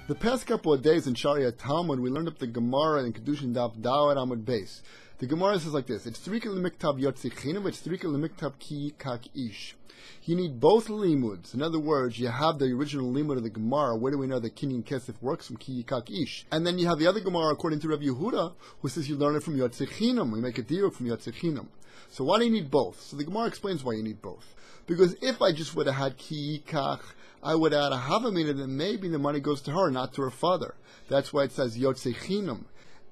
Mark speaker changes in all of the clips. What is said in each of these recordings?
Speaker 1: The past couple of days in Sharia Talmud, we learned up the Gemara in Kiddushin Daf Dawad Amud Beis. The Gemara says like this: it's Tzrika l'miktav yotzichinov, it's Tzrika l'miktav ki kak ish. You need both limuds. In other words, you have the original limud of the Gemara. Where do we know that kinyan kesef works from ki kak ish? And then you have the other Gemara according to Rabbi Yehuda, who says you learn it from yotzichinov. We make a deal from yotzichinov. So why do you need both? So the Gemara explains why you need both. Because if I just would have had ki kach, I would add a havamina that maybe the money goes to her, not to her father. That's why it says yotzechinum.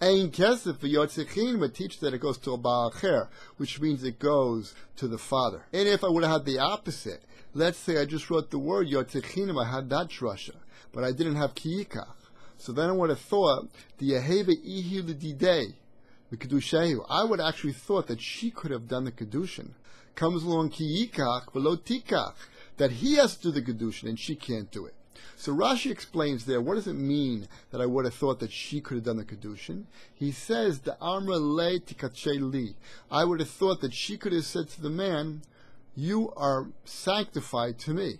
Speaker 1: Ein kesef v'yotzechinum, it teaches that it goes to a baal acher, which means it goes to the father. And if I would have had the opposite, let's say I just wrote the word yotzechinum, I had that drasha, but I didn't have ki yikach. So then I would have thought, the yeheva ihi l'didei, the kedushehu. I would actually thought that she could have done the kedushin. Comes along ki yikach v'lo tikach, that he has to do the Kiddushin and she can't do it. So Rashi explains there, what does it mean that I would have thought that she could have done the Kiddushin? He says, the Amra le tikache li. I would have thought that she could have said to the man, you are sanctified to me.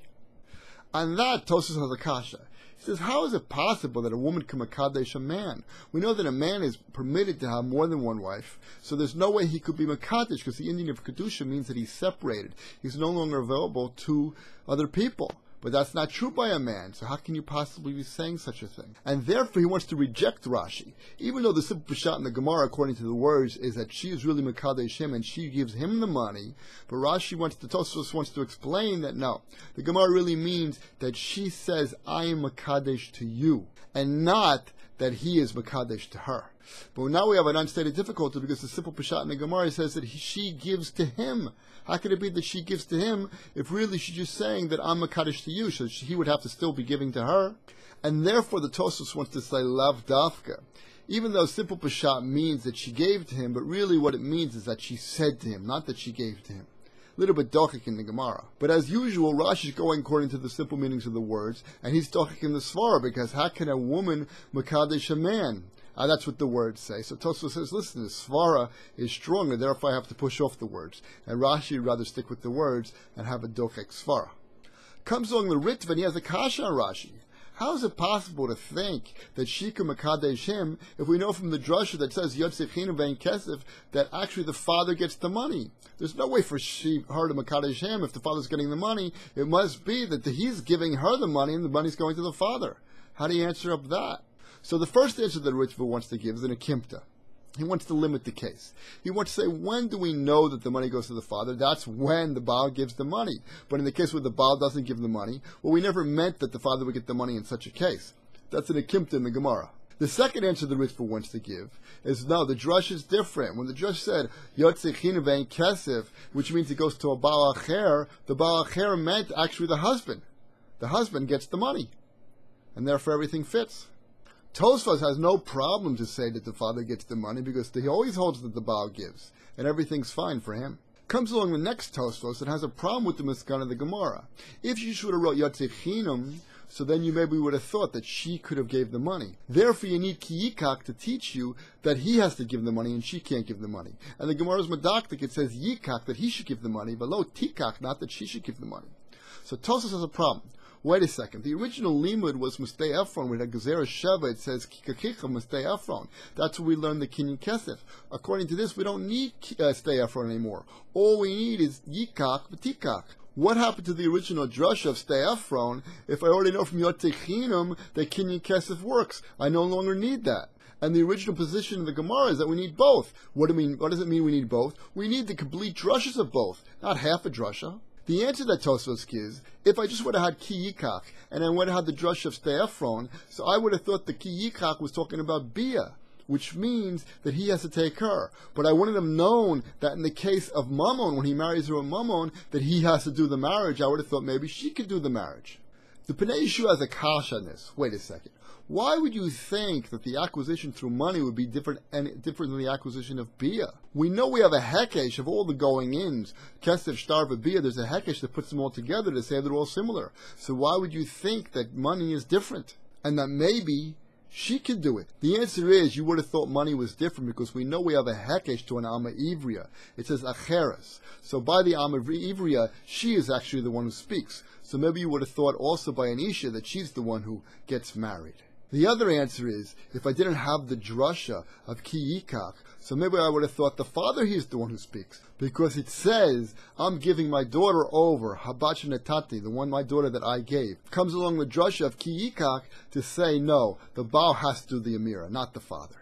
Speaker 1: On that, Tosafoes has a kasha. He says, how is it possible that a woman can makadesh a man? We know that a man is permitted to have more than one wife, so there's no way he could be makadesh, because the ending of kedusha means that he's separated. He's no longer available to other people. But that's not true by a man, so how can you possibly be saying such a thing? And therefore he wants to reject Rashi. Even though the simple pshat in the Gemara, according to the words, is that she is really makadesh him and she gives him the money, but Tosafoes wants to explain that no, the Gemara really means that she says, I am makadesh to you, and not that he is makadesh to her. But now we have an unstated difficulty because the simple pshat in the Gemara says that she gives to him. How could it be that she gives to him if really she's just saying that I'm makadesh to you? So he would have to still be giving to her. And therefore the Tosafoes wants to say lav dafka. Even though simple pshat means that she gave to him, but really what it means is that she said to him, not that she gave to him. A little bit dochik in the Gemara. But as usual, Rashi is going according to the simple meanings of the words, and he's dochik in the svara, because how can a woman makadesh a man? That's what the words say. So Tosafoes says, listen, the svara is stronger, therefore I have to push off the words. And Rashi would rather stick with the words and have a dochik svara. Comes along the Ritvah, and he has a kasha on Rashi. How is it possible to think that she can makadesh him if we know from the drasha that says yotzechinov vein kesef that actually the father gets the money? There's no way for her to makadesh him if the father's getting the money. It must be that he's giving her the money and the money's going to the father. How do you answer up that? So the first answer that Ritvah wants to give is an akimta. He wants to limit the case. He wants to say, when do we know that the money goes to the father? That's when the Baal gives the money. But in the case where the Baal doesn't give the money, well, we never meant that the father would get the money in such a case. That's an akimta in the Gemara. The second answer the Ritvah wants to give is, no, the drush is different. When the drush said, yotzechinov vein kesef, which means it goes to a baal acher, the baal acher meant actually the husband. The husband gets the money. And therefore everything fits. Tosafoes has no problem to say that the father gets the money because he always holds that the Baal gives, and everything's fine for him. Comes along the next Tosafoes that has a problem with the Miskan of the Gemara. If you should have wrote Yotzechinum, so then you maybe would have thought that she could have gave the money. Therefore you need Ki Yikach to teach you that he has to give the money and she can't give the money. And the Gemara's Medaktik, it says Yikach, that he should give the money, but Lo Tikach, not that she should give the money. So Tosafoes has a problem. Wait a second. The original limud was Mustei Ephron. With a Gezerah Sheva, it says Kikakicha Mustei Ephron. That's where we learned the Kinyan Kesef. According to this, we don't need Stei Ephron anymore. All we need is Yikach v'Tikach. What happened to the original drush of Stei Ephron if I already know from Yotzechinum that Kinyan Kesef works? I no longer need that. And the original position of the Gemara is that we need both. What does it mean we need both? We need the complete drushes of both, not half a drusha. The answer that Tosafoes gives, if I just would have had Ki Yikach, and I would have had the drush of Stei Ephron, so I would have thought the Ki Yikach was talking about Bia, which means that he has to take her. But I wouldn't have known that in the case of Mammon, when he marries her a Mammon, that he has to do the marriage. I would have thought maybe she could do the marriage. The Perek Shiur has a kasha on this. Wait a second. Why would you think that the acquisition through money would be different than the acquisition of Bia? We know we have a hekesh of all the going-ins. Kesef, Shtar, Bia, there's a hekesh that puts them all together to say they're all similar. So why would you think that money is different? And that maybe she can do it. The answer is you would have thought money was different because we know we have a hekesh to an Alma Ivriya. It says Acheres. So by the Alma Ivriya, she is actually the one who speaks. So maybe you would have thought also by an Isha that she's the one who gets married. The other answer is, if I didn't have the drasha of ki yikach, so maybe I would have thought the father here is the one who speaks. Because it says, I'm giving my daughter over, habat shenatati, my daughter that I gave. Comes along the drasha of ki yikach to say, no, the Baal has to do the Amira, not the father.